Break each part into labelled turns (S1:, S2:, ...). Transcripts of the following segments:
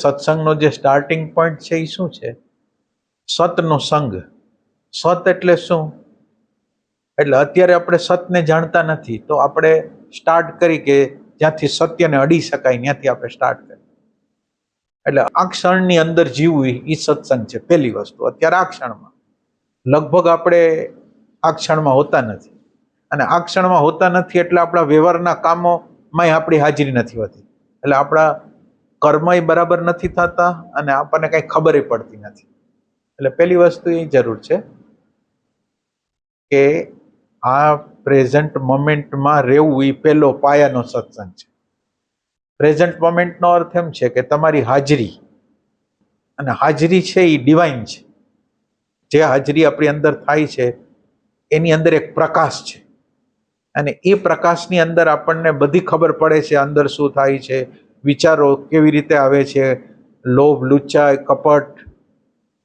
S1: સત્સંગનો જે starting point છે એ શું છે? સતનો સંગ. સત એટલે શું? એટલે અત્યારે આપણે સતને જાણતા નથી, તો આપણે સ્ટાર્ટ કરી કે જ્યાંથી સત્યને અડી શકાય ત્યાંથી આપણે સ્ટાર્ટ કરી. એટલે આ ક્ષણની અંદર જીવવું એ સત્સંગ છે. પહેલી વસ્તુ, અત્યારે આ ક્ષણમાં લગભગ આપણે આ ક્ષણમાં હોતા નથી, અને આ ક્ષણમાં હોતા નથી એટલે આપણા વ્યવહારના કામોમાં આપણી હાજરી નથી હોતી, એટલે આપણા કર્મય બરાબર નથી થતા અને આપણને કઈ ખબર પડતી નથી. એટલે પહેલી વસ્તુ એ જરૂર છે કે આ પ્રેઝન્ટ મોમેન્ટમાં રહેવું એ પહેલો પાયાનો સત્સંગ છે. પ્રેઝન્ટ મોમેન્ટનો અર્થ એમ છે કે તમારી હાજરી, અને હાજરી છે એ ડિવાઇન છે. જે હાજરી આપણી અંદર થાય છે એની અંદર એક પ્રકાશ છે, અને એ પ્રકાશની અંદર આપણને બધી ખબર પડે છે અંદર શું થાય છે, વિચારો કેવી રીતે આવે છે, લોભ, લુચ્ચાઈ, કપટ,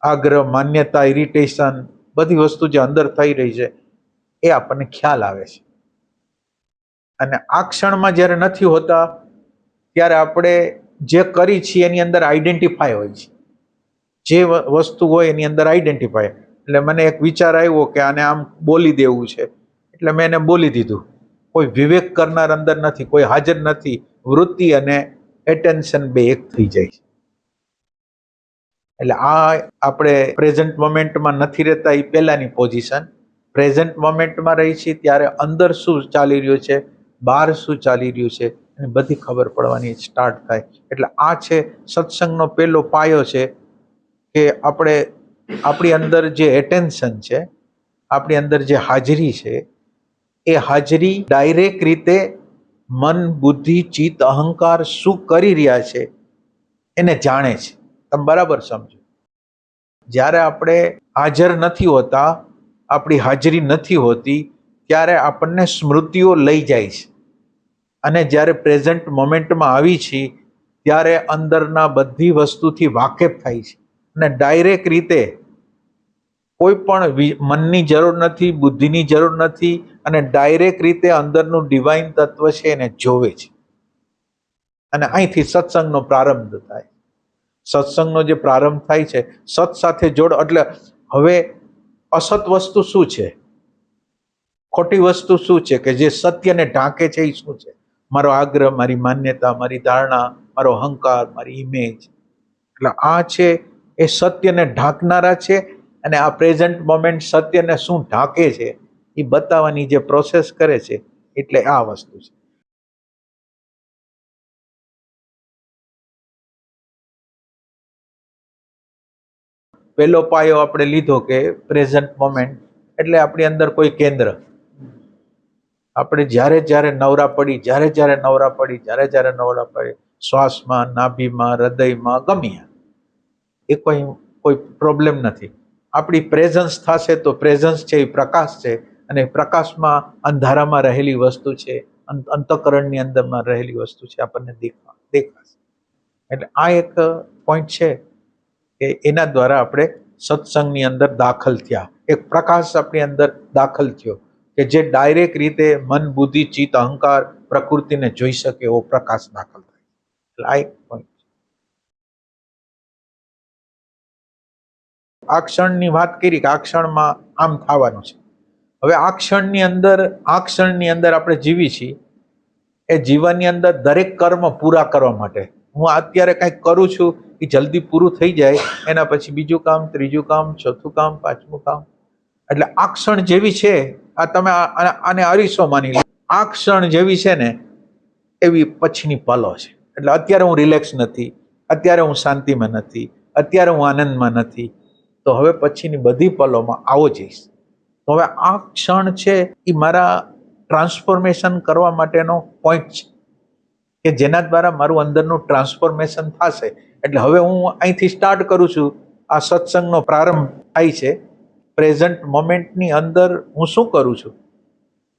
S1: આગ્રહ, માન્યતા, ઇરિટેશન, બધી વસ્તુ જે અંદર થઈ રહી છે એ આપણને ખ્યાલ આવે છે. અને આ ક્ષણમાં જ્યારે નથી હોતા ત્યારે આપણે જે કરી છીએ એની અંદર આઈડેન્ટિફાય હોય છે. જે વસ્તુ હોય એની અંદર આઈડેન્ટિફાય. એટલે મને એક વિચાર આવ્યો કે આને આમ બોલી દેવું છે, એટલે મેં એને બોલી દીધું. કોઈ વિવેક કરનાર અંદર નથી, કોઈ હાજર નથી. વૃત્તિ અને એટેન્શન બે એક થઈ જાય છે. એટલે આ આપણે પ્રેઝન્ટ મોમેન્ટમાં નથી રહેતા એ પહેલાની પોઝિશન. પ્રેઝન્ટ મોમેન્ટમાં રહી છે ત્યારે અંદર શું ચાલી રહ્યું છે, બહાર શું ચાલી રહ્યું છે, એની બધી ખબર પડવાની સ્ટાર્ટ થાય. એટલે આ છે સત્સંગનો પહેલો પાયો છે કે આપણે આપણી અંદર જે એટેન્શન છે, આપણી અંદર જે હાજરી છે, એ હાજરી ડાયરેક્ટ રીતે મન, બુદ્ધિ, ચિત્ત, અહંકાર શું કરી રહ્યા છે એને જાણે છે. તમે બરાબર સમજો. જ્યારે આપણે હાજર નથી હોતા, આપણી હાજરી નથી હોતી, ત્યારે આપણને સ્મૃતિઓ લઈ જાય છે, અને જ્યારે પ્રેઝન્ટ મોમેન્ટમાં આવી છે ત્યારે અંદરના બધી વસ્તુથી વાકેફ થાય છે, અને ડાયરેક્ટ રીતે કોઈ પણ મનની જરૂર નથી, બુદ્ધિની જરૂર નથી, અને ડાયરેક્ટ રીતે અંદરનું ડિવાઇન તત્વ છે એને જોવે છે. અને અહીંથી સત્સંગનો પ્રારંભ થાય. સત્સંગનો જે પ્રારંભ થાય છે, સત સાથે જોડ. એટલે હવે અસત વસ્તુ શું છે, ખોટી વસ્તુ શું છે કે જે સત્યને ઢાંકે છે એ શું છે? મારો આગ્રહ, મારી માન્યતા, મારી ધારણા, મારો અહંકાર, મારી ઇમેજ. એટલે આ છે એ સત્યને ઢાંકનારા છે, અને આ પ્રેઝન્ટ મોમેન્ટ સત્યને શું ઢાંકે છે એ બતાવવાની જે પ્રોસેસ કરે છે, એટલે આ વસ્તુ છે. પહેલો પાયો આપણે લીધો કે પ્રેઝન્ટ મોમેન્ટ એટલે આપણી અંદર કોઈ કેન્દ્ર. આપણે જ્યારે જ્યારે નવરા પડી, જ્યારે જ્યારે નવરા પડી, શ્વાસમાં, નાભીમાં, હૃદયમાં, ગમ્યા, એ કોઈ પ્રોબ્લેમ નથી. આપણી પ્રેઝન્સ થશે તો પ્રેઝન્સ છે એ પ્રકાશ છે, અને પ્રકાશમાં અંધારામાં રહેલી વસ્તુ છે, અંતઃકરણની અંદરમાં રહેલી વસ્તુ છે, આપણને દેખાશે. એટલે આ એક પોઈન્ટ છે કે એના દ્વારા આપણે સત્સંગની અંદર દાખલ થયા. એક પ્રકાશ આપણી અંદર દાખલ થયો કે જે ડાયરેક્ટ રીતે મન, બુદ્ધિ, ચિત્ત, અહંકાર, પ્રકૃતિને જોઈ શકે એવો પ્રકાશ દાખલ થાય. એટલે આ એક પોઈન્ટ. આ ક્ષણની વાત કરી કે આ ક્ષણમાં આમ થવાનું છે. હવે આ ક્ષણની અંદર આપણે જીવી છીએ. એ જીવનની અંદર દરેક કર્મ પૂરા કરવા માટે હું અત્યારે કંઈક કરું છું, એ જલ્દી પૂરું થઈ જાય, એના પછી બીજું કામ, ત્રીજું કામ, ચોથું કામ, પાંચમું કામ. એટલે આ ક્ષણ જેવી છે, આ તમે આને અરીસો માની લો. આ ક્ષણ જેવી છે ને એવી પછીની પલો છે. એટલે અત્યારે હું રિલેક્સ નથી, અત્યારે હું શાંતિમાં નથી, અત્યારે હું આનંદમાં નથી, તો હવે પછીની બધી પલોમાં આવો જઈશ. તો હવે આ ક્ષણ છે એ મારા ટ્રાન્સફોર્મેશન કરવા માટેનો પોઈન્ટ છે કે જેના દ્વારા મારું અંદરનું ટ્રાન્સફોર્મેશન થશે. એટલે હવે હું અહીંથી સ્ટાર્ટ કરું છું. આ સત્સંગનો પ્રારંભ થાય છે. પ્રેઝન્ટ મોમેન્ટની અંદર હું શું કરું છું,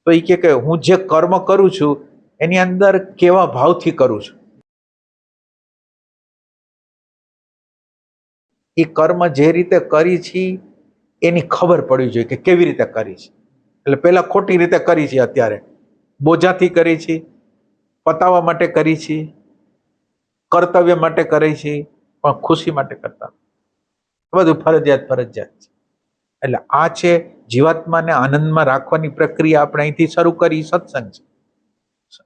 S1: તો એ કે હું જે કર્મ કરું છું એની અંદર કેવા ભાવથી કરું છું. એ કર્મ જે રીતે કરી છે એની ખબર પડવી જોઈએ કે કેવી રીતે કરી છે. એટલે પહેલા ખોટી રીતે કરી છે, અત્યારે બોજાથી કરી છે, પતાવવા માટે કરી છે, કર્તવ્ય માટે કરી છે, પણ ખુશી માટે કરતા બધું ફરજિયાત છે. એટલે આ છે જીવાત્માને આનંદમાં રાખવાની પ્રક્રિયા આપણે અહીંથી શરૂ કરી. સત્સંગ છે,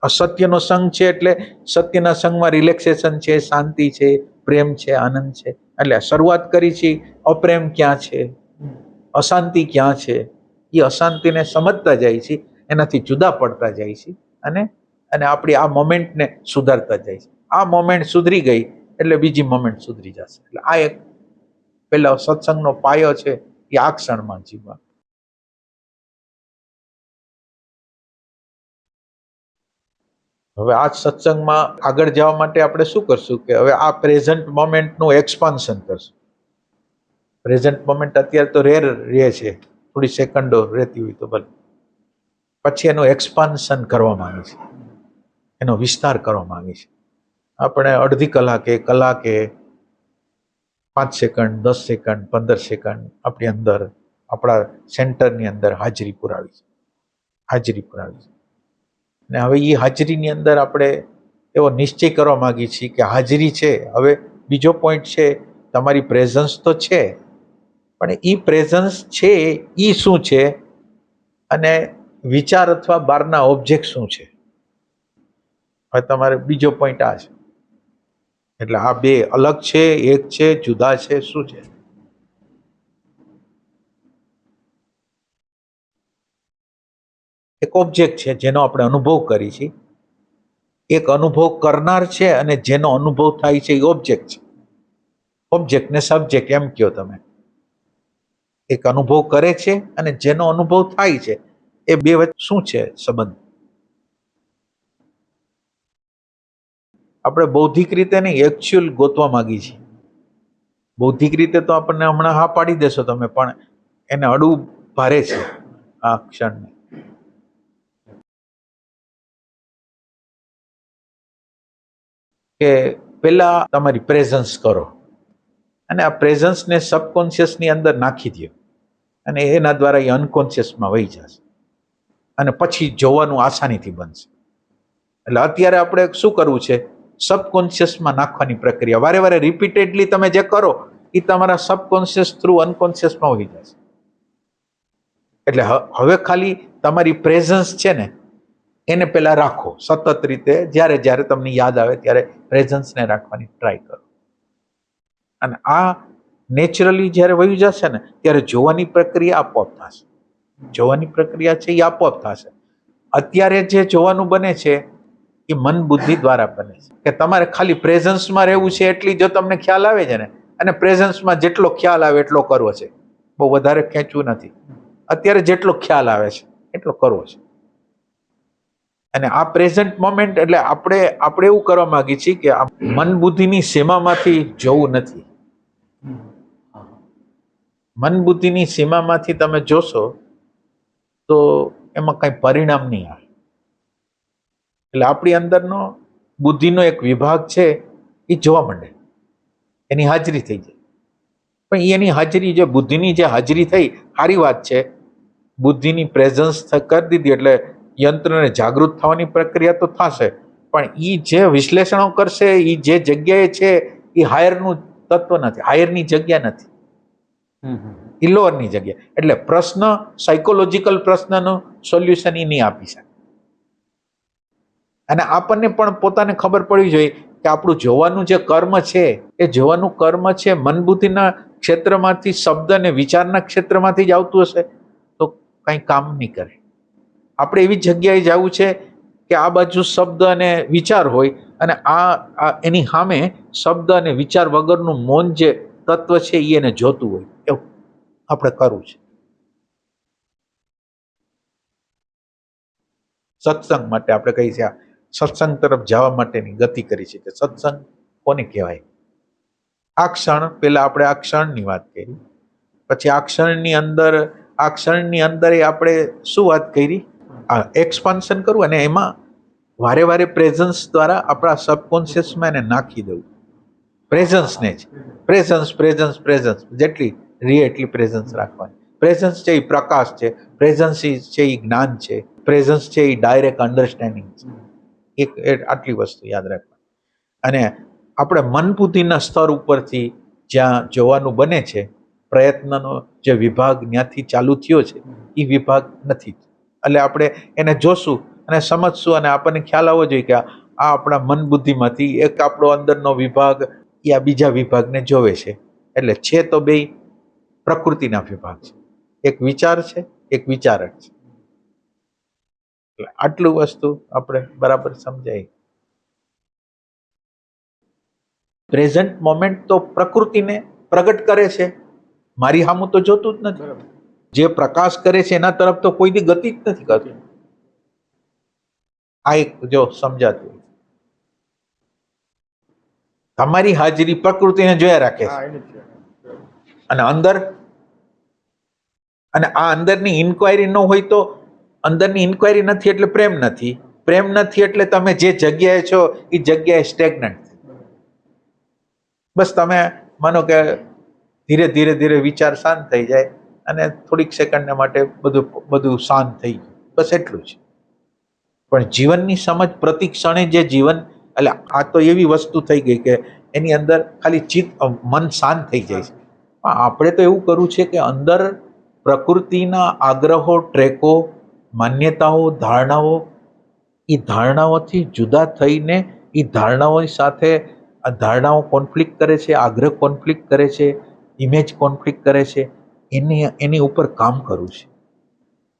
S1: અસત્યનો સંગ છે, એટલે સત્યના સંગમાં રિલેક્સેશન છે, શાંતિ છે, પ્રેમ છે, આનંદ છે. એટલે શરૂઆત કરી છે અપ્રેમ ક્યાં છે, અશાંતિ ક્યાં છે, એ અશાંતિને સમજતા જાય છે, એનાથી જુદા પડતા જાય છે, અને અને આપણી આ મોમેન્ટને સુધારતા જાય છે. આ મોમેન્ટ સુધરી ગઈ એટલે બીજી મોમેન્ટ સુધરી જશે. એટલે આ એક પેલા સત્સંગનો પાયો છે એ આ ક્ષણમાં જીવવા. હવે આ સત્સંગમાં આગળ જવા માટે આપણે શું કરશું કે હવે આ પ્રેઝન્ટ મોમેન્ટનું એક્સપાન્શન કરશું. પ્રેઝન્ટ મોમેન્ટ અત્યારે તો રેર રહે છે, થોડી સેકન્ડો રહેતી હોય તો ભલે, પછી એનું એક્સપાન્શન કરવા માંગે છે, એનો વિસ્તાર કરવા માંગે છે. આપણે અડધી કલાકે 5 સેકન્ડ, 10 સેકન્ડ, 15 સેકન્ડ આપણી અંદર, આપણા સેન્ટરની અંદર હાજરી પુરાવી છે. અને હવે એ હાજરીની અંદર આપણે એવો નિશ્ચય કરવા માંગીએ છીએ કે હાજરી છે. હવે બીજો પોઈન્ટ છે, તમારી પ્રેઝન્સ તો છે, પણ એ પ્રેઝન્સ છે એ શું છે, અને વિચાર અથવા બહારના ઓબ્જેક્ટ શું છે. હવે તમારે બીજો પોઈન્ટ આ છે. એટલે આ બે અલગ છે, એક છે, જુદા છે, શું છે? એક ઓબ્જેક્ટ છે જેનો આપણે અનુભવ કરી છે, એક અનુભવ કરનાર છે, અને જેનો અનુભવ થાય છે એ ઓબ્જેક્ટ છે. ઓબ્જેક્ટ ને સબ્જેક્ટ એમ કહો તમે. એક અનુભવ કરે છે અને જેનો અનુભવ થાય છે, એ બે વચ્ચે શું છે સંબંધ? આપણે બૌદ્ધિક રીતે નહીં, એકચ્યુઅલ ગોતવા માંગી છીએ. બૌદ્ધિક રીતે તો આપણને હમણાં હા પાડી દેશો તમે, પણ એને અડવું ભારે છે આ ક્ષણને. કે પેલા તમારી પ્રેઝન્સ કરો, અને આ પ્રેઝન્સને સબકોન્શિયસની અંદર નાખી દો, અને એના દ્વારા એ અનકોન્શિયસમાં વહી જશે, અને પછી જોવાનું આસાનીથી બનશે. એટલે અત્યારે આપણે શું કરવું છે? સબકોન્શિયસમાં નાખવાની પ્રક્રિયા. વારે વારે રિપીટેડલી તમે જે કરો એ તમારા સબકોન્શિયસ થ્રુ અનકોન્શિયસમાં વહી જશે. એટલે હવે ખાલી તમારી પ્રેઝન્સ છે ને એને પેલા રાખો સતત રીતે. જ્યારે જ્યારે તમને યાદ આવે ત્યારે પ્રેઝન્સને રાખવાની ટ્રાય કરો, અને આ નેચરલી જ્યારે વહી જશે ને ત્યારે જોવાની પ્રક્રિયા આપોઆપ થશે. જોવાની પ્રક્રિયા છે એ આપોઆપ થશે. અત્યારે જે જોવાનું બને છે એ મન બુદ્ધિ દ્વારા બને છે. કે તમારે ખાલી પ્રેઝન્સમાં રહેવું છે એટલી જો તમને ખ્યાલ આવે છે ને, અને પ્રેઝન્સમાં જેટલો ખ્યાલ આવે એટલો કરવો છે, બહુ વધારે ખેંચવું નથી. અત્યારે જેટલો ખ્યાલ આવે છે એટલો કરવો છે. અને આ પ્રેઝન્ટ મોમેન્ટ એટલે આપણે એવું કરવા માંગીએ છીએ કે આ મન બુદ્ધિની સીમામાંથી જોવું નથી. મન બુદ્ધિની સીમામાંથી તમે જોશો તો એમાં કઈ પરિણામ નહીં આવે. એટલે આપણી અંદરનો બુદ્ધિનો એક વિભાગ છે એ જોવા માંડે, એની હાજરી થઈ જાય. પણ એની હાજરી, જે બુદ્ધિની જે હાજરી થઈ, સારી વાત છે. બુદ્ધિની પ્રેઝન્સ કરી દીધી એટલે યંત્રને જાગૃત થવાની પ્રક્રિયા તો થશે, પણ એ જે વિશ્લેષણો કરશે, એ જે જગ્યાએ છે એ હાયરનું તત્વ નથી, હાયરની જગ્યા નથી, એ લોઅરની જગ્યા. એટલે પ્રશ્ન, સાયકોલોજીકલ પ્રશ્નનું સોલ્યુશન એ નહીં આપી શકે. અને આપણને પણ પોતાને ખબર પડવી જોઈએ કે આપણું જોવાનું જે કર્મ છે એ જોવાનું કર્મ છે મન બુદ્ધિના ક્ષેત્રમાંથી, શબ્દ અને વિચારના ક્ષેત્રમાંથી જ આવતું હશે તો કંઈ કામ નહીં કરે. આપણે એવી જગ્યાએ જવું છે કે આ બાજુ શબ્દ અને વિચાર હોય, અને આ એની સામે શબ્દ અને વિચાર વગરનું મૌન જે તત્વ છે એ એને જોતું હોય, એવું આપણે કરવું છે. સત્સંગ માટે આપણે કહીએ છીએ સત્સંગ તરફ જવા માટેની ગતિ કરી છે કે સત્સંગ કોને કહેવાય. આ ક્ષણ પેલા આપણે આ ક્ષણની વાત કરી, પછી આ ક્ષણની અંદર આપણે શું વાત કરી? આ એક્સપાન્શન કરવું, અને એમાં વારે વારે પ્રેઝન્સ દ્વારા આપણા સબકોન્શિયસમાં એને નાખી દેવું. પ્રેઝન્સને જ પ્રેઝન્સ જેટલી રીએ એટલી પ્રેઝન્સ રાખવાની. પ્રેઝન્સ છે એ પ્રકાશ છે, પ્રેઝન્સ છે એ જ્ઞાન છે, પ્રેઝન્સ છે એ ડાયરેક્ટ અન્ડરસ્ટેન્ડિંગ છે. આટલી વસ્તુ યાદ રાખવાની. અને આપણે મન બુદ્ધિના સ્તર ઉપરથી જ્યાં જોવાનું બને છે, પ્રયત્નનો જે વિભાગ ત્યાંથી ચાલુ થયો છે એ વિભાગ નથી. એટલે આપણે એને જોશું અને સમજશું અને આપણને ખ્યાલ આવવો જોઈએ કે આ આપણા મન બુદ્ધિમાંથી એક આપણો અંદરનો વિભાગ એ આ બીજા વિભાગને જોવે છે. એટલે છે તો બે પ્રકૃતિના વિભાગ છે, એક વિચાર છે, એક વિચારક છે. એટલે આટલું વસ્તુ આપણે બરાબર સમજાય. પ્રેઝન્ટ મોમેન્ટ તો પ્રકૃતિને પ્રગટ કરે છે, મારી સામું તો જોતું જ નથી. જે પ્રકાશ કરે છે એના તરફ તો કોઈ દી ગતિ જ નથી કરતું. આ એક જો સમજાતું, તમારી હાજરી પ્રકૃતિને જોયા રાખે છે અને અંદર, અને આ અંદરની ઇન્ક્વાયરી ન હોય તો, અંદરની ઇન્ક્વાયરી નથી એટલે પ્રેમ નથી, પ્રેમ નથી એટલે તમે જે જગ્યાએ છો એ જગ્યાએ સ્ટેગ્નન્ટ. બસ તમે માનો કે ધીરે ધીરે ધીરે વિચાર શાંત થઈ જાય અને થોડીક સેકન્ડને માટે બધું શાંત થઈ ગયું, બસ એટલું જ. પણ જીવનની સમજ પ્રતિ ક્ષણે જે જીવન, એટલે આ તો એવી વસ્તુ થઈ ગઈ કે એની અંદર ખાલી મન શાંત થઈ જાય છે. પણ આપણે તો એવું કરવું છે કે અંદર પ્રકૃતિના આગ્રહો, ટ્રેકો, માન્યતાઓ, ધારણાઓ, એ ધારણાઓથી જુદા થઈને એ ધારણાઓની સાથે આ ધારણાઓ કોન્ફ્લિક્ટ કરે છે, આગ્રહ કોન્ફ્લિક્ટ કરે છે, ઇમેજ કોન્ફ્લિક્ટ કરે છે, એની ઉપર કામ કરવું છે,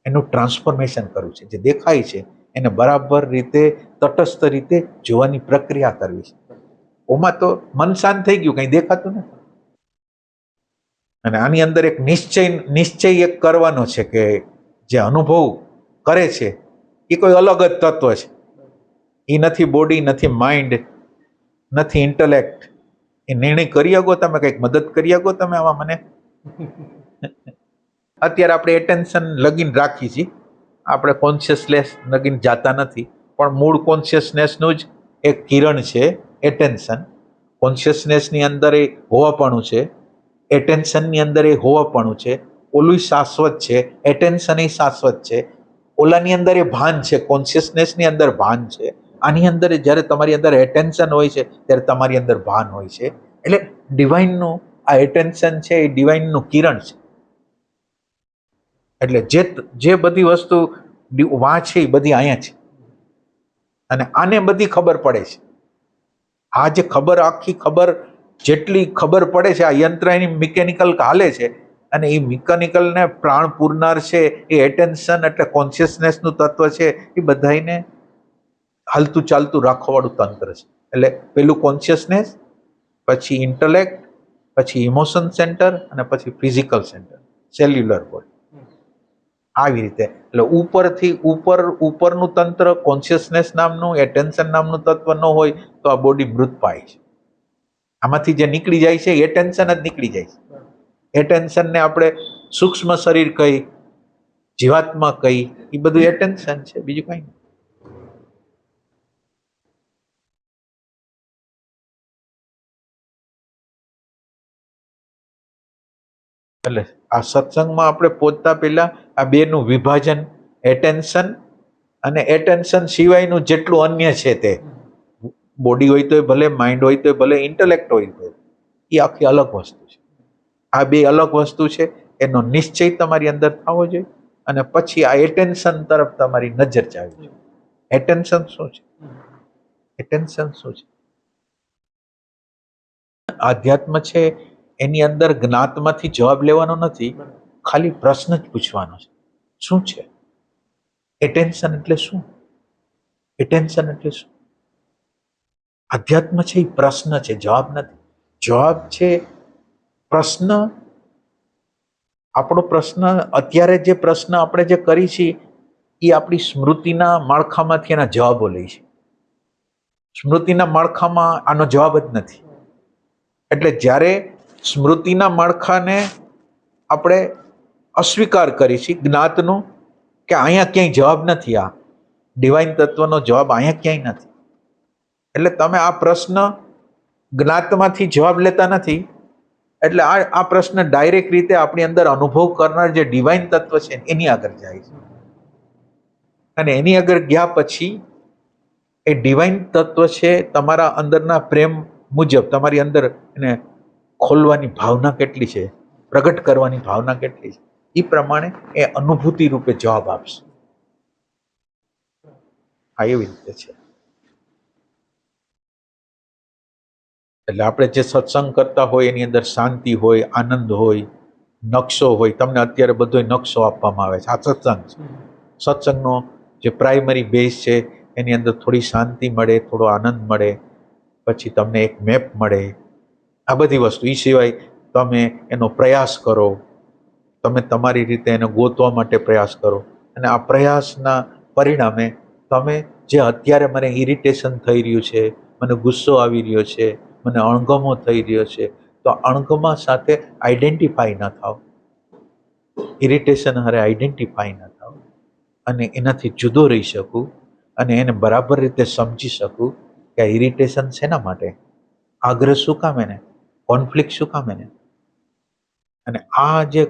S1: એનું ટ્રાન્સફોર્મેશન કરવું છે. જે દેખાય છે એને બરાબર રીતે તટસ્થ રીતે જોવાની પ્રક્રિયા કરવી છે. ઓમાં તો મન શાંત થઈ ગયું, કઈ દેખાતું નથી. અને આની અંદર એક નિશ્ચય એક કરવાનો છે કે જે અનુભવ કરે છે એ કોઈ અલગ જ તત્વ છે. એ નથી બોડી, નથી માઇન્ડ, નથી ઇન્ટેલેક્ટ. એ નિર્ણય કરી શકો તમે, કંઈક મદદ કરી શકો તમે આમાં મને? અત્યારે આપણે એટેન્શન લગીન રાખી છીએ, આપણે કોન્શિયસનેસ લગીન જાતા નથી, પણ મૂળ કોન્શિયસનેસનું જ એક કિરણ છે એટેન્શન. કોન્શિયસનેસની અંદર એ હોવાપણું છે, એટેન્શનની અંદર એ હોવાપણું છે. ઓલું શાશ્વત છે, એટેન્શન એ શાશ્વત છે. ઓલાની અંદર એ ભાન છે, કોન્શિયસનેસની અંદર ભાન છે. આની અંદર જ્યારે તમારી અંદર એટેન્શન હોય છે ત્યારે તમારી અંદર ભાન હોય છે. એટલે ડિવાઇનનું આ એટેન્શન છે એ ડિવાઇનનું કિરણ છે. એટલે જે બધી વસ્તુ છે એ બધી અહીંયા છે અને આને બધી ખબર પડે છે. આ જે ખબર, આખી ખબર જેટલી ખબર પડે છે, આ યંત્ર એની મિકેનિકલ હાલે છે અને એ મિકેનિકલને પ્રાણ પૂરનાર છે એ એટેન્શન એટલે કોન્શિયસનેસનું તત્વ છે. એ બધાને હાલતું ચાલતું રાખવાવાળું તંત્ર છે. એટલે પેલું કોન્શિયસનેસ, પછી ઇન્ટેલેક્ટ, પછી ઇમોશન સેન્ટર અને પછી ફિઝિકલ સેન્ટર, સેલ્યુલર બોડી. આવી રીતે એટલે ઉપરથી ઉપરનું તંત્ર કોન્શિયસનેસ નામનું, એટેન્શન નામનું તત્વ ન હોય તો આ બોડી મૃત પાય છે. આમાંથી જે નીકળી જાય છે એટેન્શન જ નીકળી જાય છે. એટેન્શનને આપણે સૂક્ષ્મ શરીર કહી, જીવાત્મા કહી, એ બધું એટેન્શન છે, બીજું કઈ નહીં. એટલે આ સત્સંગમાં આપણે પહોંચતા પહેલા આ બેનું વિભાજન, એટેન્શન અને એટેન્શન સિવાયનું જેટલું અન્ય છે તે, બોડી હોય તો ભલે, માઇન્ડ હોય તો ભલે, ઇન્ટેલેક્ટ હોય તો, એ આખી અલગ વસ્તુ છે. આ બે અલગ વસ્તુ છે, એનો નિશ્ચય તમારી અંદર થવો જોઈએ અને પછી આ એટેન્શન તરફ તમારી નજર જાવી જોઈએ. એટેન્શન શું છે? એટેન્શન શું છે? આધ્યાત્મ છે એની અંદર જ્ઞાતમાંથી જવાબ લેવાનો નથી, ખાલી પ્રશ્ન જ પૂછવાનો છે. શું છે એટેન્શન? એટલે શું? એટેન્શન એટલે શું? અધ્યાત્મ છે એ પ્રશ્ન છે, જવાબ નથી. જવાબ છે પ્રશ્ન. આપણો પ્રશ્ન અત્યારે જે પ્રશ્ન આપણે જે કરી છે એ આપણી સ્મૃતિના માળખામાંથી એના જવાબો લે છે. સ્મૃતિના માળખામાં આનો જવાબ જ નથી. એટલે જ્યારે સ્મૃતિના માળખાને આપણે અસ્વીકાર કરી છે જ્ઞાતનો, કે અહીંયા ક્યાંય જવાબ નથી, આ ડિવાઇન તત્વનો જવાબ અહીંયા ક્યાંય નથી. એટલે તમે આ પ્રશ્ન જ્ઞાતમાંથી જવાબ લેતા નથી. એટલે આ પ્રશ્ન ડાયરેક્ટ રીતે આપણી અંદર અનુભવ કરનાર જે ડિવાઇન તત્વ છે એની આગળ જાય છે. અને એની આગળ ગયા પછી એ ડિવાઇન તત્વ છે તમારા અંદરના પ્રેમ મુજબ તમારી અંદર એને ખોલવાની ભાવના કેટલી છે, પ્રગટ કરવાની ભાવના કેટલી છે, એ પ્રમાણે એ અનુભૂતિ રૂપે જવાબ આપશે. આ એવી રીતે છે. એટલે આપણે જે સત્સંગ કરતા હોય એની અંદર શાંતિ હોય, આનંદ હોય, નકશો હોય. તમને અત્યારે બધો નકશો આપવામાં આવે છે. આ સત્સંગ છે. સત્સંગનો જે પ્રાઇમરી બેઝ છે એની અંદર થોડી શાંતિ મળે, થોડો આનંદ મળે, પછી તમને એક મેપ મળે, આ બધી વસ્તુ. એ સિવાય તમે એનો પ્રયાસ કરો, તમે તમારી રીતે એને ગોતવા માટે પ્રયાસ કરો, અને આ પ્રયાસના પરિણામે તમે જે અત્યારે મને ઇરિટેશન થઈ રહ્યું છે, મને ગુસ્સો આવી રહ્યો છે, મને અણગમો થઈ રહ્યો છે, તો અણગમા સાથે આઈડેન્ટિફાઈ ન થાવ, ઇરિટેશન હારે આઈડેન્ટિફાઈ ન થાવ, અને એનાથી જુદો રહી શકું, અને એને બરાબર રીતે સમજી શકું કે આ ઇરિટેશન શેના માટે, આગ્રહ શું કામ, એને કોન્ફ્લિક્ટ શું કામ, એને. અને આ જે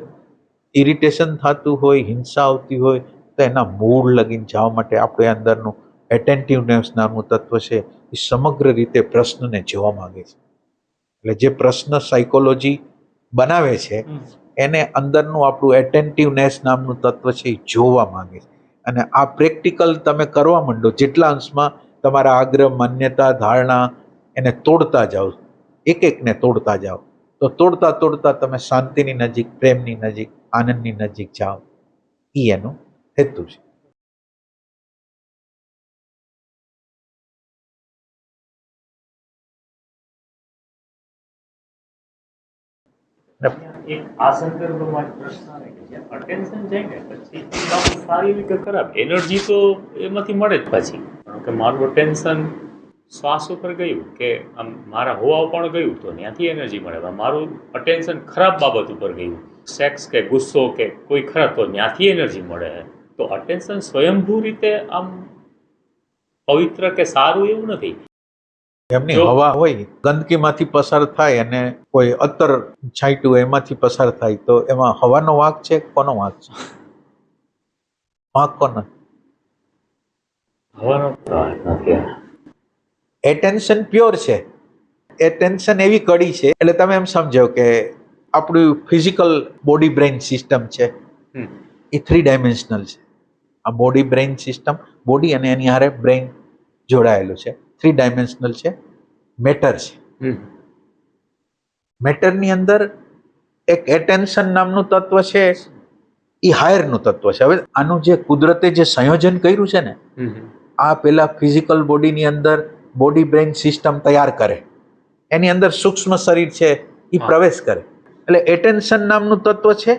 S1: ઇરિટેશન થતું હોય, હિંસા આવતી હોય, તો એના મૂળ લગીને જવા માટે આપણે અંદરનું એટેન્ટિવનેસ નામનું તત્વ છે એ સમગ્ર રીતે પ્રશ્નને જોવા માંગે છે. એટલે જે પ્રશ્ન સાયકોલોજી બનાવે છે એને અંદરનું આપણું એટેન્ટિવનેસ નામનું તત્વ છે એ જોવા માંગે છે. અને આ પ્રેક્ટિકલ તમે કરવા માંડો, જેટલા અંશમાં તમારા આગ્રહ, માન્યતા, ધારણા એને તોડતા જાઓ, એક એકને તોડતા જાઓ, તો તોડતા તોડતા તમે શાંતિની નજીક, પ્રેમની નજીક, આનંદની નજીક જાઓ. એ એનો હેતુ છે.
S2: એક આ સંદર્ભમાં પ્રશ્ન આવે કે જે અટેન્શન જાય ને પછી કામ સારી કે ખરાબ, એનર્જી તો એમાંથી મળે જ પાછી. કે મારું અટેન્શન શ્વાસ ઉપર ગયું કે આમ મારા હોવા પણ ગયું તો ત્યાંથી એનર્જી મળે. મારું અટેન્શન ખરાબ બાબત ઉપર ગયું, સેક્સ કે ગુસ્સો કે કોઈ ખરાબ, તો ત્યાંથી એનર્જી મળે. તો અટેન્શન સ્વયંભૂ રીતે આમ પવિત્ર કે સારું એવું નથી.
S1: એમની હવા હોય, ગંદકીમાંથી પસાર થાય અને કોઈ અત્તર છાંટ્યું એમાંથી પસાર થાય, તો એમાં હવાનો વાંક છે, કોનો વાંક છે? વાંક કોનો?
S2: હવાનો નથી.
S1: એટેન્શન પ્યોર છે. એટેન્શન એવી કડી છે, એટલે તમે એમ સમજો કે આપણું ફિઝિકલ બોડી બ્રેઇન સિસ્ટમ છે એ 3 ડાયમેન્શનલ છે. આ બોડી બ્રેઇન સિસ્ટમ, બોડી અને એની હારે બ્રેઇન જોડાયેલું છે, 3 ડાયમેન્શનલ છે. મેટર છે. મેટરની અંદર એક એટેન્શન નામનું તત્વ છે, એ હાયરનું તત્વ છે. હવે આનું જે કુદરતે જે સંયોજન કર્યું છે ને, આ પેલા ફિઝિકલ બોડીની અંદર બોડી બ્રેઇન સિસ્ટમ તૈયાર કરે, એની અંદર સૂક્ષ્મ શરીર છે એ પ્રવેશ કરે. એટલે એટેન્શન નામનું તત્વ છે,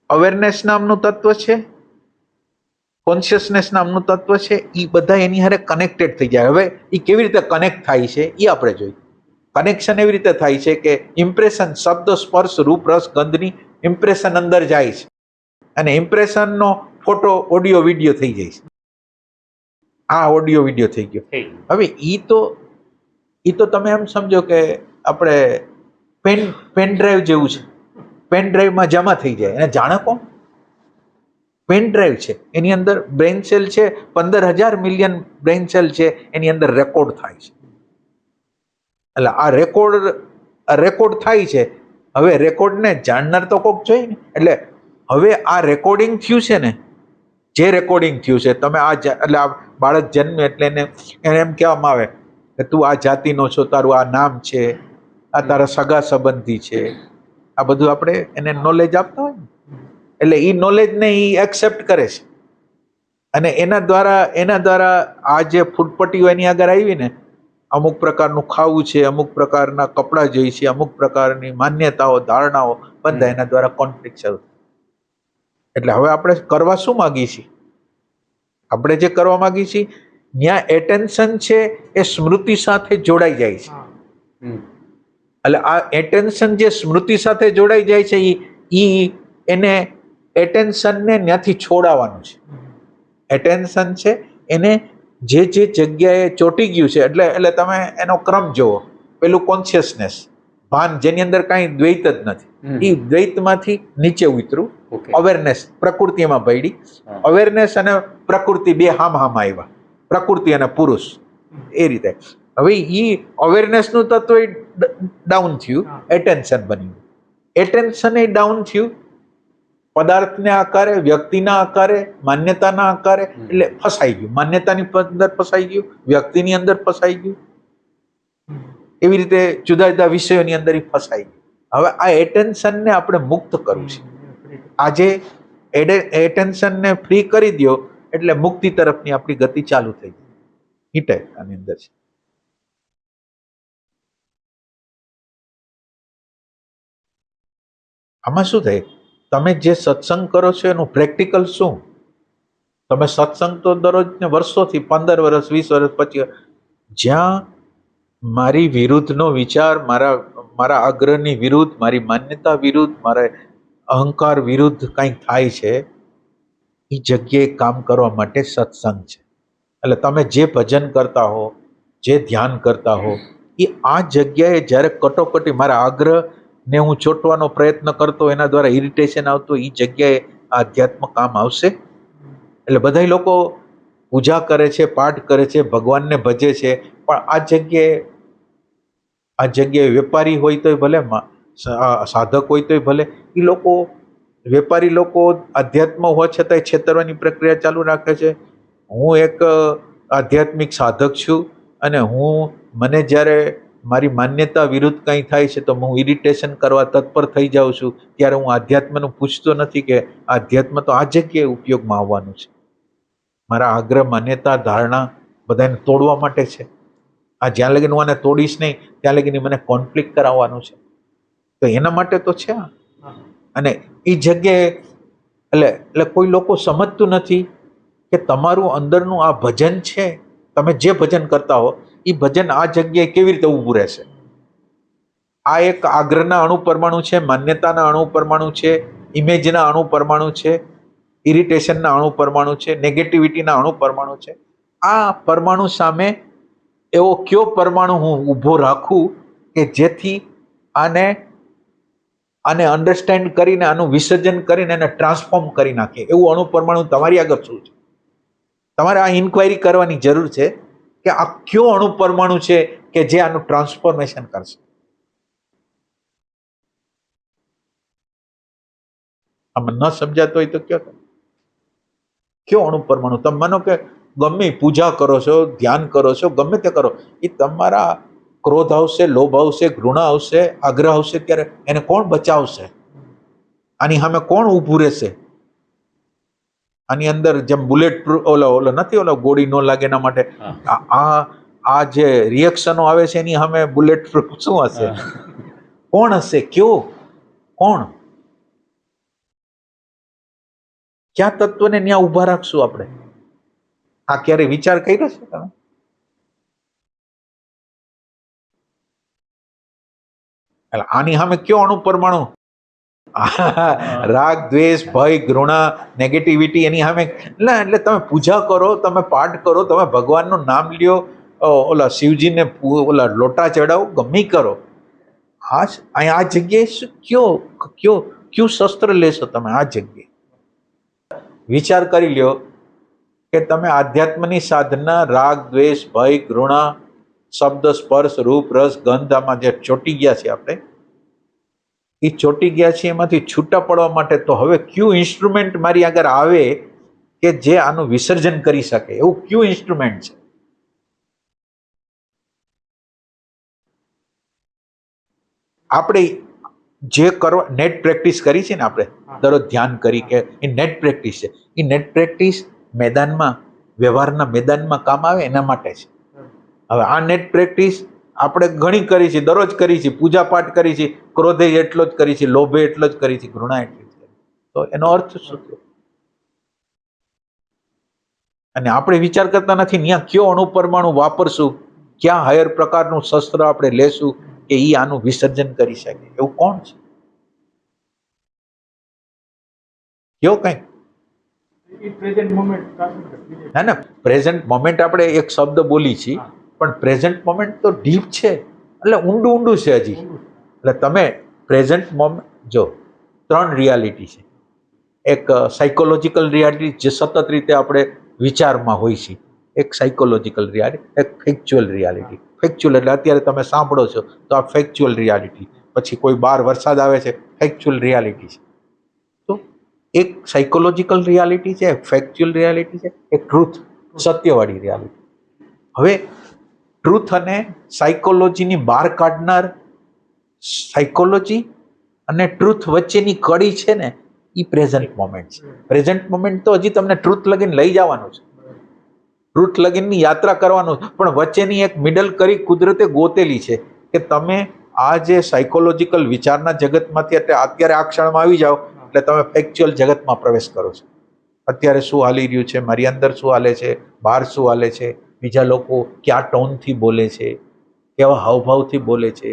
S1: અવેરનેસ નામનું તત્વ છે, કોન્શિયસનેસ નામનું તત્વ છે. એ બધા એની હારે કનેક્ટેડ થઈ જાય. હવે એ કેવી રીતે કનેક્ટ થાય છે એ આપણે જોઈએ. કનેક્શન એવી રીતે થાય છે કે ઇમ્પ્રેશન, શબ્દ, સ્પર્શ, રૂપ, રસ, ગંધની ઇમ્પ્રેશન અંદર જાય છે, અને ઇમ્પ્રેશનનો ફોટો, ઓડિયો, વિડીયો થઈ જાય છે. આ ઓડિયો વિડીયો થઈ ગયો. હવે ઈ તો તમે એમ સમજો કે આપણે પેન ડ્રાઈવ જેવું છે. પેન ડ્રાઈવમાં જમા થઈ જાય, એને જાણે કોણ? પેન ડ્રાઈવ છે, એની અંદર બ્રેઇન સેલ છે, 15,000 મિલિયન બ્રેઇન સેલ છે, એની અંદર રેકોર્ડ થાય છે. એટલે આ રેકોર્ડ થાય છે. હવે રેકોર્ડને જાણનાર તો કોક જોઈએ ને. એટલે હવે આ રેકોર્ડિંગ થયું છે ને, જે રેકોર્ડિંગ થયું છે, તમે એટલે આ બાળક જન્મે એટલે એને એમ કહેવામાં આવે કે તું આ જાતિનો છો, તારું આ નામ છે, આ તારા સગા સંબંધી છે. આ બધું આપણે એને નોલેજ આપતા હોય ને, એટલે એ નોલેજને એ એક્સેપ્ટ કરે છે. અને એના દ્વારા આ જે ફૂટપટ્ટીઓ એની આગળ આવી ને, અમુક પ્રકારનું ખાવું છે, અમુક પ્રકારના કપડાં જોઈએ છે, અમુક પ્રકારની માન્યતાઓ, ધારણાઓ, બધા એના દ્વારા કોન્ફ્લિક્ટ શરૂ થાય. એટલે હવે આપણે કરવા શું માગીએ છીએ? આપણે જે કરવા માગીએ છીએ ત્યાં એટેન્શન છે એ સ્મૃતિ સાથે જોડાઈ જાય છે. એટલે આ એટેન્શન જે સ્મૃતિ સાથે જોડાઈ જાય છે એને એટેન્શનને ત્યાંથી છોડાવવાનું છે. એટેન્શન છે એને જે જગ્યાએ ચોંટી ગયું છે, એટલે તમે એનો ક્રમ જુઓ. પેલું કોન્શિયસનેસ, ભાન, જેની અંદર કાંઈ દ્વૈત જ નથી, એ દ્વૈતમાંથી નીચે ઉતરું. અવેરનેસ, પ્રકૃતિમાં પડી. અવેરનેસ અને પ્રકૃતિ બે હામ આવ્યા, પ્રકૃતિ અને પુરુષ, એ રીતે. હવે એ અવેરનેસનું તત્વ ડાઉન થયું, એટેન્શન બન્યું, એટેન્શન એ ડાઉન થયું, પદાર્થને આકારે, વ્યક્તિના આકારે, માન્યતાના આકારે, એટલે ફસાઈ ગયું, માન્યતાની અંદર ફસાઈ ગયું, વ્યક્તિની અંદર ફસાઈ ગયું, એવી રીતે જુદા જુદા વિષયોની અંદર એ ફસાઈ ગયું. હવે આ એટેન્શનને આપણે મુક્ત કરવું છે. આજે એટેન્શનને ફ્રી કરી દો એટલે મુક્તિ તરફની આપણી ગતિ ચાલુ થઈ ગઈ. એ ટાઈપ આની અંદર છે. આમાં શું થાય, તમે જે સત્સંગ કરો છો એનું પ્રેક્ટિકલ શું? તમે સત્સંગ તો દરરોજ ને વર્ષોથી 15 વર્ષ 20 વર્ષ પછી, જ્યાં મારી વિરુદ્ધનો વિચાર, મારા આગ્રહની વિરુદ્ધ, મારી માન્યતા વિરુદ્ધ, મારા અહંકાર વિરુદ્ધ કંઈક થાય છે, એ જગ્યાએ કામ કરવા માટે સત્સંગ છે. એટલે તમે જે ભજન કરતા હો, જે ધ્યાન કરતા હો, એ આ જગ્યાએ જ્યારે કટોકટી મારા આગ્રહને હું ચોંટવાનો પ્રયત્ન કરતો, એના દ્વારા ઇરિટેશન આવતો, એ જગ્યાએ આધ્યાત્મ કામ આવશે. એટલે બધા લોકો પૂજા કરે છે, પાઠ કરે છે, ભગવાનને ભજે છે, પણ આ જગ્યાએ વેપારી હોય તોય ભલે, સાધક હોય તોય ભલે, એ લોકો વેપારી લોકો આધ્યાત્મ હોવા છતાંય છેતરવાની પ્રક્રિયા ચાલુ રાખે છે. હું એક આધ્યાત્મિક સાધક છું અને મને જ્યારે મારી માન્યતા વિરુદ્ધ કંઈ થાય છે તો હું ઇરિટેશન કરવા તત્પર થઈ જાઉં છું. ત્યારે હું આધ્યાત્મનું પૂછતો નથી કે આધ્યાત્મ તો આ જગ્યાએ ઉપયોગમાં આવવાનું છે. મારા આગ્રહ, માન્યતા, ધારણા બધાને તોડવા માટે છે. આ જ્યાં લગીને હું આને તોડીશ નહીં ત્યાં લગીને મને કોન્ફ્લિક્ટ કરાવવાનું છે. તો એના માટે તો છે. અને એ જગ્યાએ એટલે કોઈ લોકો સમજતું નથી કે તમારું અંદરનું આ ભજન છે, તમે જે ભજન કરતા હો એ ભજન આ જગ્યાએ કેવી રીતે ઊભું રહેશે. આ એક આગ્રહના અણુ પરમાણુ છે, માન્યતાના અણુ પરમાણુ છે, ઇમેજના અણુ પરમાણુ છે, ઇરિટેશનના અણુ પરમાણુ છે, નેગેટિવિટીના અણુ પરમાણુ છે. આ પરમાણુ સામે એવો કયો પરમાણુ હું ઊભો રાખું કે જેથી આને અન્ડરસ્ટેન્ડ કરીને, આનું વિસર્જન કરીને એને ટ્રાન્સફોર્મ કરી નાખે. એવું અણુ પરમાણુ તમારી આગળ શું છે? તમારે આ ઇન્ક્વાયરી કરવાની જરૂર છે કે આ કયો અણુ પરમાણુ છે કે જે આનું ટ્રાન્સફોર્મેશન કરશે. આમાં ન સમજાતો હોય તો કયો અણુ પરમાણુ? તમે માનો કે ગમે પૂજા કરો છો, ધ્યાન કરો છો, ગમે તે કરો, એ તમારા ક્રોધ આવશે, લોભ આવશે, ઘૃણા આવશે, આગ્રહ આવશે, ત્યારે એને કોણ બચાવશે? આની સામે કોણ ઊભું રહેશે? આની અંદર જેમ બુલેટ પ્રૂફ ઓલો નથી, ગોળી ન લાગે એના માટે આ જે રિએક્શનો આવે છે એની સામે બુલેટ પ્રૂફ શું હશે? કોણ હશે? કયો? કોણ? ક્યાં તત્વને ત્યાં ઊભા રાખશું આપણે? આ ક્યારે વિચાર કર્યો છે તમે? એટલે આની સામે કયો અણુ પરમાણુ? રાગ, દ્વેષ, ભય, ઘૃણા, નેગેટિવિટી, એની સામે. એટલે તમે પૂજા કરો, તમે પાઠ કરો, તમે ભગવાનનું નામ લ્યો, ઓલા શિવજીને ઓલા લોટા ચડાવો, ગમે કરો, આ જગ્યાએ શું કયું શસ્ત્ર લેશો તમે? આ જગ્યાએ વિચાર કરી લ્યો કે તમે આધ્યાત્મની સાધના રાગ, દ્વેષ, ભય, ઘૃણા, શબ્દ, સ્પર્શ, રૂપ, રસ, ગંધ, આમાં જે ચોટી ગયા છે આપણે, એ ચોટી ગયા છે, એમાંથી છૂટા પડવા માટે તો હવે કયું ઇન્સ્ટ્રુમેન્ટ મારી આગળ આવે કે જે આનું વિસર્જન કરી શકે? એવું કયું ઇન્સ્ટ્રુમેન્ટ છે? આપણે જે કરવા નેટ પ્રેક્ટિસ કરી છે ને, આપણે દરરોજ ધ્યાન કરી કે એ નેટ પ્રેક્ટિસ છે. એ નેટ પ્રેક્ટિસ મેદાનમાં, વ્યવહારના મેદાનમાં કામ આવે એના માટે છે. હવે આ નેટ પ્રેક્ટિસ આપણે ઘણી કરી છે, દરરોજ કરી છે, પૂજા પાઠ કરી છે, ક્રોધે એટલો જ કરી છે, લોભે એટલો જ કરી છે, ઘૃણા એટલી જ કરી. તો એનો અર્થ શું થયો? અને આપણે વિચાર કરતા નથી ત્યાં કયો અણુ પરમાણુ વાપરશું, ક્યાં હાયર પ્રકારનું શસ્ત્ર આપણે લેશું કે એ આનું વિસર્જન કરી શકે. એવું કોણ છે? કયો કઈ ના, પ્રેઝન્ટ મોમેન્ટ આપણે એક શબ્દ બોલી છીએ, પણ પ્રેઝન્ટ મોમેન્ટ તો ડીપ છે, એટલે ઊંડું છે હજી. એટલે તમે પ્રેઝન્ટ મોમેન્ટ જો 3 રિયાલિટી છે. એક સાયકોલોજીકલ રિયાલિટી જે સતત રીતે આપણે વિચારમાં હોય છે, એક સાયકોલોજીકલ રિયાલિટી, એક ફેક્ચ્યુઅલ રિયાલિટી. ફેક્ચ્યુઅલ એટલે અત્યારે તમે સાંભળો છો તો આ ફેક્ચ્યુઅલ રિયાલિટી. પછી કોઈ બહાર વરસાદ આવે છે, ફેક્ચ્યુઅલ રિયાલિટી છે. તો એક સાયકોલોજીકલ રિયાલિટી છે, એક ફેક્ચ્યુઅલ રિયાલિટી છે, એક ટ્રુથ સત્યવાળી રિયાલિટી. હવે ટ્રુથ અને સાયકોલોજીની બહાર કાઢનાર સાયકોલોજી અને ટ્રુથ વચ્ચેની કડી છે ને, એ પ્રેઝન્ટ મોમેન્ટ છે. પ્રેઝન્ટ મોમેન્ટ તો હજી તમને ટ્રુથ લગીને લઈ જવાનું છે, ટ્રુથ લગીનની યાત્રા કરવાનું છે, પણ વચ્ચેની એક મિડલ કરી કુદરતે ગોતેલી છે કે તમે આ જે સાયકોલોજીકલ વિચારના જગતમાંથી અત્યારે આ ક્ષણમાં આવી જાઓ એટલે તમે ફેક્ચ્યુઅલ જગતમાં પ્રવેશ કરો છો. અત્યારે શું હાલી રહ્યું છે, મારી અંદર શું હાલે છે, બહાર શું હાલે છે, બીજા લોકો કયા ટોનથી બોલે છે, કેવા હાવભાવથી બોલે છે,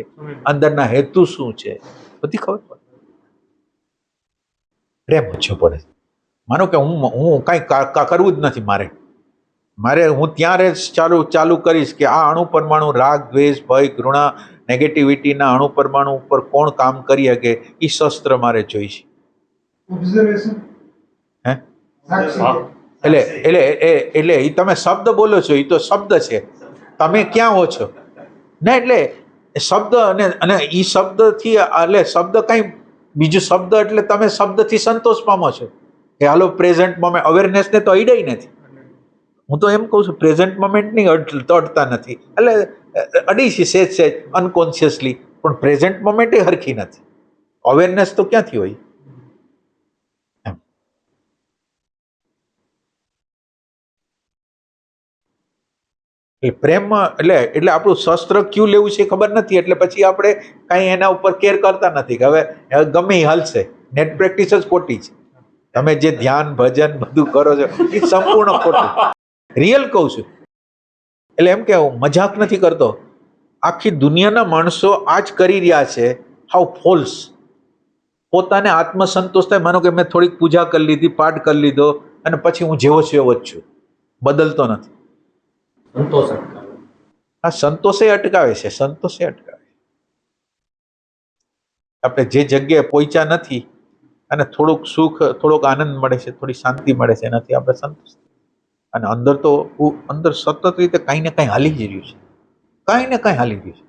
S1: અંદરના હેતુ શું છે, બધી ખબર પડે. પ્રેમ ઓછો પડે. માનો કે હું કાંઈ કરવું જ નથી, મારે હું ત્યારે ચાલુ કરીશ કે આ અણુ પરમાણુ રાગ, દ્વેષ, ભય, ઘૃણા, નેગેટિવિટીના અણુ પરમાણુ ઉપર કોણ કામ કરી શકે એ શસ્ત્ર મારે જોઈશે. હે એટલે એ તમે શબ્દ બોલો છો, એ તો શબ્દ છે, તમે ક્યાં હો છો ને? એટલે શબ્દ અને એ શબ્દથી એટલે શબ્દ કઈ બીજું શબ્દ એટલે તમે શબ્દથી સંતોષ પામો છો કે હાલો પ્રેઝન્ટ મોમેન્ટ. અવેરનેસને તો અડ્યા નથી. હું તો એમ કહું છું પ્રેઝન્ટ મોમેન્ટની અડતા નથી, એટલે અડી છે સેજ અનકોન્શિયસલી, પણ પ્રેઝન્ટ મોમેન્ટ એ હરખી નથી. અવેરનેસ તો ક્યાંથી હોય? એ પ્રેમમાં એટલે આપણું શસ્ત્ર ક્યું લેવું છે ખબર નથી, એટલે પછી આપણે કાંઈ એના ઉપર કેર કરતા નથી કે હવે ગમે એ હાલશે. નેટ પ્રેક્ટિસ જ ખોટી છે. તમે જે ધ્યાન ભજન બધું કરો છો એ સંપૂર્ણ ખોટું. રિયલ કહું છું, એટલે એમ કે હું મજાક નથી કરતો. આખી દુનિયાના માણસો આ જ કરી રહ્યા છે. How false. પોતાને આત્મસંતોષ થાય. માનો કે મેં થોડીક પૂજા કરી લીધી, પાઠ કરી લીધો અને પછી હું જેવો છે એવો જ છું, બદલતો નથી.
S3: સંતોષ અટકાવે.
S1: આ સંતોષે અટકાવે છે, સંતોષે અટકાવે. આપણે જે જગ્યાએ પહોંચ્યા નથી અને થોડુંક સુખ, થોડોક આનંદ મળે છે, થોડી શાંતિ મળે છે, એનાથી આપણે સંતોષ. અને અંદર તો અંદર સતત રીતે કાંઈ ને કાંઈ હાલી જ રહ્યું છે, કાંઈ ને કાંઈ હાલી રહ્યું છે.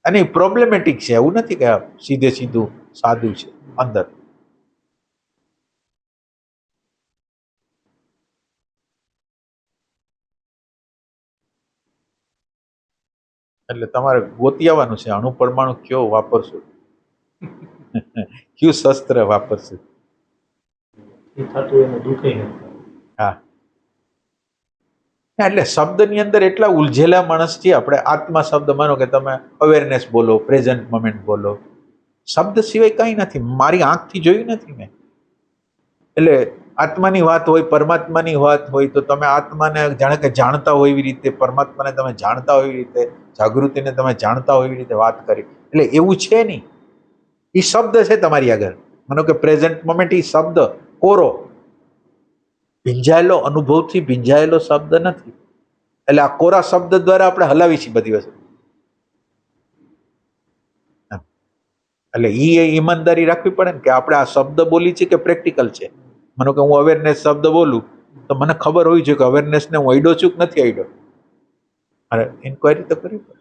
S1: અને એ પ્રોબ્લેમેટિક છે, એવું નથી કે સીધે સીધું સાદું છે અંદર. એટલે તમારે ગોતી આવવાનું છે અણુ પરમાણુ કયો વાપરશું, કયું શસ્ત્ર વાપરશું.
S3: એ થતું એનું દુઃખ નથી.
S1: હા, એટલે શબ્દની અંદર એટલા ઉલઝેલા માણસ છીએ આપણે. આત્મા શબ્દ, માનો કે તમે અવેરનેસ બોલો, પ્રેઝન્ટ મોમેન્ટ બોલો, શબ્દ સિવાય કંઈ નથી. મારી આંખથી જોયું નથી મેં. એટલે આત્માની વાત હોય, પરમાત્માની વાત હોય તો તમે આત્માને જાણે કે જાણતા હોય એવી રીતે, પરમાત્માને તમે જાણતા હોય એવી રીતે, જાગૃતિને તમે જાણતા હોય એવી રીતે વાત કરી. એટલે એવું છે નહીં, એ શબ્દ છે તમારી આગળ. માનો કે પ્રેઝન્ટ મોમેન્ટ, એ શબ્દ કોરો ભીંજાયેલો, અનુભવથી ભીંજાયેલો શબ્દ નથી. એટલે આ કોરા શબ્દ દ્વારા આપણે હલાવી છીએ બધી વસ્તુ. એટલે એ ઈમાનદારી રાખવી પડે ને કે આપણે આ શબ્દ બોલી છે કે પ્રેક્ટિકલ છે. માનો કે હું અવેરનેસ શબ્દ બોલું તો મને ખબર હોવી જોઈએ કે અવેરનેસને હું અડ્યો છું કે નથી અડ્યો. અરે ઇન્ક્વાયરી તો કરવી પડે.